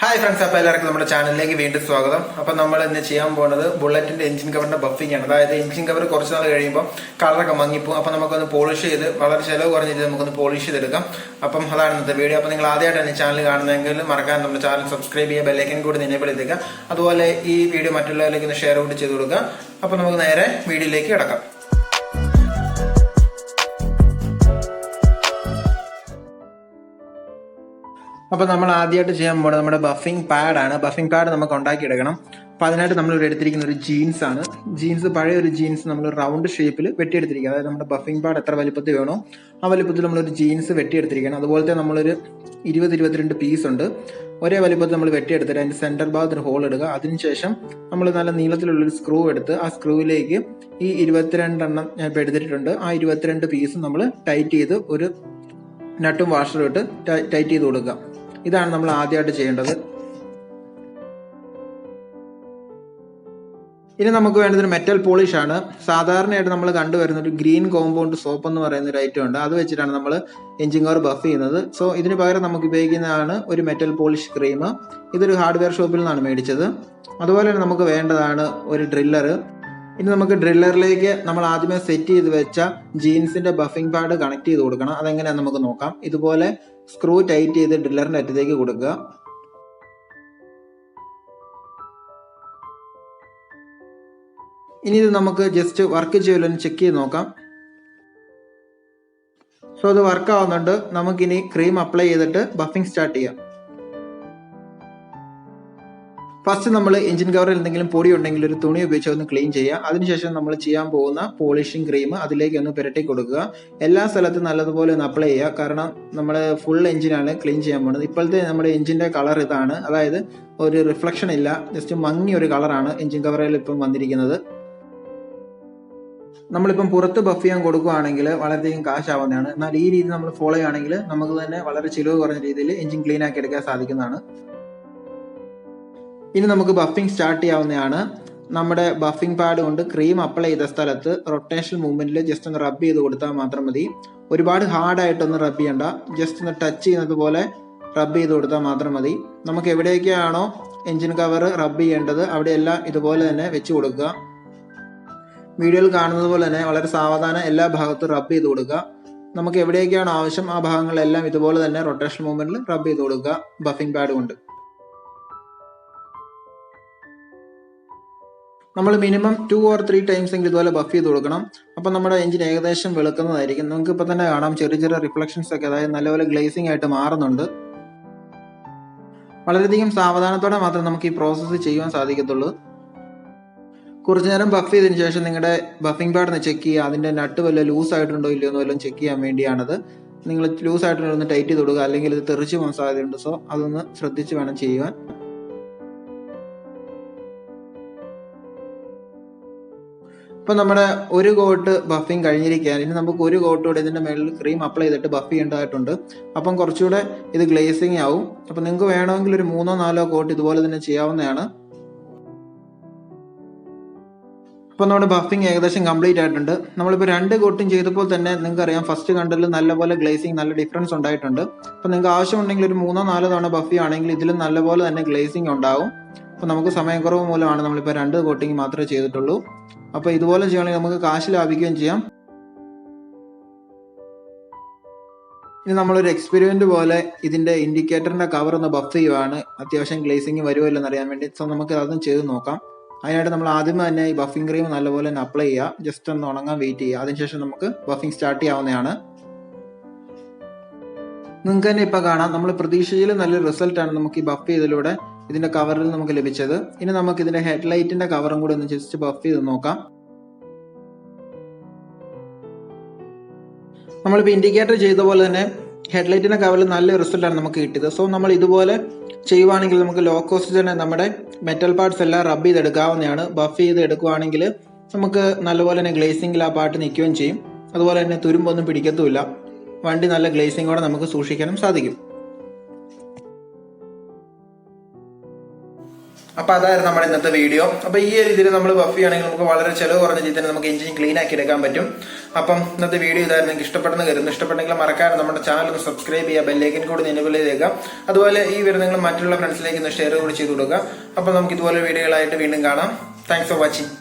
Hi friends, അപ്പോൾ എല്ലാവർക്കും നമ്മുടെ ചാനലിലേക്ക് വീണ്ടും സ്വാഗതം. അപ്പോൾ നമ്മൾ ഇന്ന് ചെയ്യാൻ പോകുന്നത് ബുള്ളറ്റിന്റെ എഞ്ചിൻ കവറിന്റെ ബഫിംഗ് ആണ്. അതായത് എഞ്ചിൻ കവർ കുറച്ച് നാൾ കഴിയുമ്പോൾ കളറൊക്കെ മങ്ങിപ്പോകും. അപ്പോൾ നമുക്കൊന്ന് പോളിഷ് ചെയ്ത് വളരെ ചിലവ് കുറഞ്ഞ രീതിയിൽ നമുക്കൊന്ന് പോളിഷ് ചെയ്തെടുക്കാം. അപ്പം അതാണ് ഇന്നത്തെ വീഡിയോ. അപ്പോൾ നിങ്ങൾ ആദ്യമായിട്ടാണ് ഈ ചാനൽ കാണുന്നതെങ്കിൽ മറക്കാൻ നമ്മുടെ ചാനൽ സബ്സ്ക്രൈബ് ചെയ്യുക, ബെല്ലൈക്കൻ കൂടി എനേബിൾ ചെയ്തേക്കുക. അതുപോലെ ഈ വീഡിയോ മറ്റുള്ളവരിലേക്ക് ഒന്ന് ഷെയർ കൂടി ചെയ്ത് കൊടുക്കുക. അപ്പോൾ നമുക്ക് നേരെ വീഡിയോയിലേക്ക് കിടക്കാം. അപ്പോൾ നമ്മൾ ആദ്യമായിട്ട് ചെയ്യാൻ പോകുന്നത് നമ്മുടെ ബഫിംഗ് പാഡാണ്. ബഫിംഗ് പാഡ് നമുക്ക് ഉണ്ടാക്കിയെടുക്കണം. അപ്പോൾ അതിനായിട്ട് നമ്മൾ ഇവിടെ എടുത്തിരിക്കുന്ന ഒരു ജീൻസ് ആണ്. ജീൻസ് പഴയ ഒരു ജീൻസ് നമ്മൾ റൗണ്ട് ഷേപ്പിൽ വെട്ടിയെടുത്തിരിക്കുക. അതായത് നമ്മുടെ ബഫിംഗ് പാഡ് എത്ര വലിപ്പത്തിൽ വേണോ ആ വലിപ്പത്തിൽ നമ്മളൊരു ജീൻസ് വെട്ടിയെടുത്തിരിക്കണം. അതുപോലത്തെ നമ്മളൊരു 20-22 പീസ് ഉണ്ട്. ഒരേ വലിപ്പത്തിൽ നമ്മൾ വെട്ടിയെടുത്തിട്ട് അതിൻ്റെ സെൻറ്റർ ഭാഗത്ത് ഒരു ഹോൾ ഇടുക. അതിനുശേഷം നമ്മൾ നല്ല നീളത്തിലുള്ളൊരു സ്ക്രൂ എടുത്ത് ആ സ്ക്രൂവിലേക്ക് ഈ 22 എണ്ണം ഞാൻ ഇപ്പോൾ എടുത്തിട്ടുണ്ട്. ആ 22 പീസും നമ്മൾ ടൈറ്റ് ചെയ്ത് ഒരു നട്ടും വാഷറും ഇട്ട് ടൈറ്റ് ചെയ്ത് കൊടുക്കുക. ഇതാണ് നമ്മൾ ആദ്യമായിട്ട് ചെയ്യേണ്ടത്. ഇനി നമുക്ക് വേണ്ടത് ഒരു മെറ്റൽ പോളിഷ് ആണ്. സാധാരണയായിട്ട് നമ്മൾ കണ്ടുവരുന്ന ഒരു ഗ്രീൻ കോമ്പൗണ്ട് സോപ്പ് എന്ന് പറയുന്ന ഒരു ഐറ്റം ഉണ്ട്. അത് വെച്ചിട്ടാണ് നമ്മൾ എഞ്ചിൻ കവർ ബഫ് ചെയ്യുന്നത്. സോ ഇതിന് പകരം നമുക്ക് ഉപയോഗിക്കുന്നതാണ് ഒരു മെറ്റൽ പോളിഷ് ക്രീം. ഇതൊരു ഹാർഡ്വെയർ ഷോപ്പിൽ നിന്നാണ് മേടിച്ചത്. അതുപോലെ തന്നെ നമുക്ക് വേണ്ടതാണ് ഒരു ഡ്രില്ലർ. ഇനി നമുക്ക് ഡ്രില്ലറിലേക്ക് നമ്മൾ ആദ്യമേ സെറ്റ് ചെയ്ത് വെച്ച ജീൻസിന്റെ ബഫിംഗ് പാഡ് കണക്ട് ചെയ്ത് കൊടുക്കണം. അതെങ്ങനെയാണെന്ന് നമുക്ക് നോക്കാം. ഇതുപോലെ സ്ക്രൂ ടൈറ്റ് ചെയ്ത് ഡ്രില്ലറിന്റെ അറ്റത്തേക്ക് കൊടുക്കുക. ഇനി ഇത് നമുക്ക് ജസ്റ്റ് വർക്ക് ചെയ്യുമല്ലോ ചെക്ക് ചെയ്ത് നോക്കാം. സോ ഇത് വർക്ക് ആവുന്നുണ്ട്. നമുക്കിനി ക്രീം അപ്ലൈ ചെയ്തിട്ട് ബഫിംഗ് സ്റ്റാർട്ട് ചെയ്യാം. ഫസ്റ്റ് നമ്മൾ എഞ്ചിൻ കവറിൽ എന്തെങ്കിലും പൊടി ഉണ്ടെങ്കിൽ ഒരു തുണി ഉപയോഗിച്ച് ഒന്ന് ക്ലീൻ ചെയ്യുക. അതിനുശേഷം നമ്മൾ ചെയ്യാൻ പോകുന്ന പോളിഷിംഗ് ക്രീം അതിലേക്ക് ഒന്ന് പുരട്ടി കൊടുക്കുക. എല്ലാ സ്ഥലത്തും നല്ലതുപോലെ ഒന്ന് അപ്ലൈ ചെയ്യുക. കാരണം നമ്മൾ ഫുൾ എഞ്ചിനാണ് ക്ലീൻ ചെയ്യാൻ പോകുന്നത്. ഇപ്പോഴത്തെ നമ്മുടെ എഞ്ചിൻ്റെ കളർ ഇതാണ്. അതായത് ഒരു റിഫ്ലക്ഷൻ ഇല്ല, ജസ്റ്റ് മങ്ങിയ ഒരു കളറാണ് എഞ്ചിൻ കവറിൽ ഇപ്പം വന്നിരിക്കുന്നത്. നമ്മളിപ്പം പുറത്ത് ബഫ് ചെയ്യാൻ കൊടുക്കുകയാണെങ്കിൽ വളരെയധികം കാശാവുന്നതാണ്. എന്നാൽ ഈ രീതി നമ്മൾ ഫോളോ ചെയ്യുകയാണെങ്കിൽ നമുക്ക് തന്നെ വളരെ ചിലവ് കുറഞ്ഞ രീതിയിൽ എഞ്ചിൻ ക്ലീൻ ആക്കി എടുക്കാൻ സാധിക്കുന്നതാണ്. ഇനി നമുക്ക് ബഫിംഗ് സ്റ്റാർട്ട് ചെയ്യാവുന്നതാണ്. നമ്മുടെ ബഫിംഗ് പാഡ് കൊണ്ട് ക്രീം അപ്ലൈ ചെയ്ത സ്ഥലത്ത് റൊട്ടേഷൻ മൂവ്മെന്റിൽ ജസ്റ്റ് ഒന്ന് റബ്ബ് ചെയ്ത് കൊടുത്താൽ മാത്രം മതി. ഒരുപാട് ഹാർഡായിട്ടൊന്നും റബ്ബ് ചെയ്യണ്ട, ജസ്റ്റ് ഒന്ന് ടച്ച് ചെയ്യുന്നത് പോലെ റബ്ബ് ചെയ്ത് കൊടുത്താൽ മാത്രം മതി. നമുക്ക് എവിടെയൊക്കെയാണോ എഞ്ചിൻ കവർ റബ്ബ് ചെയ്യേണ്ടത് അവിടെയെല്ലാം ഇതുപോലെ തന്നെ വെച്ച് കൊടുക്കുക. വീഡിയോയിൽ കാണുന്നത് പോലെ തന്നെ വളരെ സാവധാനം എല്ലാ ഭാഗത്തും റബ്ബ് ചെയ്ത് കൊടുക്കുക. നമുക്ക് എവിടെയൊക്കെയാണോ ആവശ്യം ആ ഭാഗങ്ങളെല്ലാം ഇതുപോലെ തന്നെ റൊട്ടേഷൻ മൂവ്മെന്റിൽ റബ്ബ് ചെയ്ത് കൊടുക്കുക ബഫിംഗ് പാഡ് കൊണ്ട്. നമ്മൾ മിനിമം 2 or 3 ടൈംസ് എങ്കിലും ഇതുപോലെ ബഫ് ചെയ്ത് കൊടുക്കണം. അപ്പം നമ്മുടെ എഞ്ചിൻ ഏകദേശം വെളുക്കുന്നതായിരിക്കും. നമുക്ക് ഇപ്പം തന്നെ കാണാം ചെറിയ ചെറിയ റിഫ്ലക്ഷൻസ് ഒക്കെ, അതായത് നല്ലപോലെ ഗ്ലേസിംഗ് ആയിട്ട് മാറുന്നുണ്ട്. വളരെയധികം സാവധാനത്തോടെ മാത്രം നമുക്ക് ഈ പ്രോസസ്സ് ചെയ്യാൻ സാധിക്കത്തുള്ളൂ. കുറച്ചു നേരം ബഫ് ചെയ്തതിന് ശേഷം നിങ്ങളുടെ ബഫിംഗ് പാഡ് ഒന്ന് ചെക്ക് ചെയ്യുക. അതിൻ്റെ നട്ട് വല്ല ലൂസ് ആയിട്ടുണ്ടോ ഇല്ലയോ എന്ന് വല്ലതും ചെക്ക് ചെയ്യാൻ വേണ്ടിയാണത്. നിങ്ങൾ ലൂസ് ആയിട്ടുണ്ടോ ഒന്ന് ടൈറ്റ് ചെയ്ത് കൊടുക്കുക, അല്ലെങ്കിൽ ഇത് തെറിച്ച് പോകാൻ സാധ്യതയുണ്ട്. സോ അതൊന്ന് ശ്രദ്ധിച്ച് വേണം ചെയ്യുവാൻ. ഇപ്പം നമ്മുടെ ഒരു കോട്ട് ബഫിംഗ് കഴിഞ്ഞിരിക്കുകയാണ്. ഇനി നമുക്ക് ഒരു കോട്ടോടെ ഇതിൻ്റെ മേളിൽ ക്രീം അപ്ലൈ ചെയ്തിട്ട് ബഫ് ചെയ്യേണ്ടതായിട്ടുണ്ട്. അപ്പം കുറച്ചുകൂടെ ഇത് ഗ്ലേസിങ് ആവും. അപ്പം നിങ്ങൾക്ക് വേണമെങ്കിൽ ഒരു 3-4 കോട്ട് ഇതുപോലെ തന്നെ ചെയ്യാവുന്നതാണ്. അപ്പോൾ നമ്മുടെ ബഫിംഗ് ഏകദേശം കംപ്ലീറ്റ് ആയിട്ടുണ്ട്. നമ്മളിപ്പോൾ 2 കോട്ടും ചെയ്തപ്പോൾ തന്നെ നിങ്ങൾക്ക് അറിയാം ഫസ്റ്റ് കണ്ടതിൽ നല്ലപോലെ ഗ്ലേസിങ് നല്ല ഡിഫറൻസ് ഉണ്ടായിട്ടുണ്ട്. അപ്പോൾ നിങ്ങൾക്ക് ആവശ്യമുണ്ടെങ്കിൽ ഒരു 3-4 തവണ ബഫ് ചെയ്യുകയാണെങ്കിൽ ഇതിലും നല്ലപോലെ തന്നെ ഗ്ലേസിങ് ഉണ്ടാവും. അപ്പോൾ നമുക്ക് സമയക്കുറവ് മൂലമാണ് നമ്മളിപ്പോൾ 2 കോട്ടിങ് മാത്രമേ ചെയ്തിട്ടുള്ളൂ. അപ്പോൾ ഇതുപോലെ ചെയ്യുകയാണെങ്കിൽ നമുക്ക് കാശ് ലാഭിക്കുകയും ചെയ്യാം. ഇനി നമ്മളൊരു എക്സ്പെരിമെന്റ് പോലെ ഇതിന്റെ ഇൻഡിക്കേറ്ററിന്റെ കവർ ഒന്ന് ബഫ് ചെയ്യുവാണ്. അത്യാവശ്യം ഗ്ലേസിങ് വരുമോ ഇല്ലെന്ന് അറിയാൻ വേണ്ടി. സോ നമുക്ക് അതും ചെയ്ത് നോക്കാം. അതിനായിട്ട് നമ്മൾ ആദ്യമേ തന്നെ ഈ ബഫിംഗ് ക്രീം നല്ലപോലെ തന്നെ അപ്ലൈ ചെയ്യുക. ജസ്റ്റ് ഒന്ന് ഉണങ്ങാൻ വെയിറ്റ് ചെയ്യുക. അതിനുശേഷം നമുക്ക് ബഫിംഗ് സ്റ്റാർട്ട് ചെയ്യാവുന്നതാണ്. നിങ്ങൾക്ക് തന്നെ ഇപ്പം കാണാം നമ്മൾ പ്രതീക്ഷിച്ചതിലും നല്ലൊരു റിസൾട്ടാണ് നമുക്ക് ഈ ബഫ് ചെയ്തതിലൂടെ ഇതിന്റെ കവറിൽ നമുക്ക് ലഭിച്ചത്. ഇനി നമുക്ക് ഇതിന്റെ ഹെഡ്ലൈറ്റിന്റെ കവറും കൂടി ഒന്ന് ജസ്റ്റ് ബഫ് ചെയ്ത് നോക്കാം. നമ്മളിപ്പോൾ ഇൻഡിക്കേറ്റർ ചെയ്ത പോലെ തന്നെ ഹെഡ്ലൈറ്റിന്റെ കവറിൽ നല്ല റിസൾട്ടാണ് നമുക്ക് കിട്ടിയത്. സോ നമ്മൾ ഇതുപോലെ ചെയ്യുവാണെങ്കിൽ നമുക്ക് ലോ കോസ്റ്റ് തന്നെ നമ്മുടെ മെറ്റൽ പാർട്സ് എല്ലാം റബ്ബ് ചെയ്തെടുക്കാവുന്നതാണ്. ബഫ് ചെയ്ത് എടുക്കുവാണെങ്കിൽ നമുക്ക് നല്ലപോലെ തന്നെ ഗ്ലേസിംഗിൽ ആ പാർട്ട് നിൽക്കുകയും ചെയ്യും. അതുപോലെ തന്നെ തുരുമ്പൊന്നും പിടിക്കത്തുമില്ല. വണ്ടി നല്ല ഗ്ലേസിങ്ങോടെ നമുക്ക് സൂക്ഷിക്കാനും സാധിക്കും. അപ്പോൾ അതായിരുന്നു നമ്മുടെ ഇന്നത്തെ വീഡിയോ. അപ്പോൾ ഈ ഒരു രീതിയിൽ നമ്മൾ ബഫ് ചെയ്യുകയാണെങ്കിൽ നമുക്ക് വളരെ ചിലവ് കുറഞ്ഞ രീതിയിൽ തന്നെ നമുക്ക് എഞ്ചിൻ ക്ലീൻ ആക്കി എടുക്കാൻ പറ്റും. അപ്പം ഇന്നത്തെ വീഡിയോ ഇതായിരുന്നു. നിങ്ങൾക്ക് ഇഷ്ടപ്പെടുന്ന കരുതുന്നു. ഇഷ്ടപ്പെട്ടെങ്കിൽ മറക്കാതെ നമ്മുടെ ചാനൽ ഒന്ന് സബ്സ്ക്രൈബ് ചെയ്യുക, ബെല്ലൈക്കൻ കൂടി എനേബിൾ ചെയ്തേക്കുക. അതുപോലെ ഈ വീഡിയോ മറ്റുള്ള ഫ്രണ്ട്സിലേക്ക് ഒന്ന് ഷെയർ കൂടി ചെയ്ത് കൊടുക്കുക. അപ്പോൾ നമുക്ക് ഇതുപോലെ വീഡിയോകളായിട്ട് വീണ്ടും കാണാം. Thanks for watching.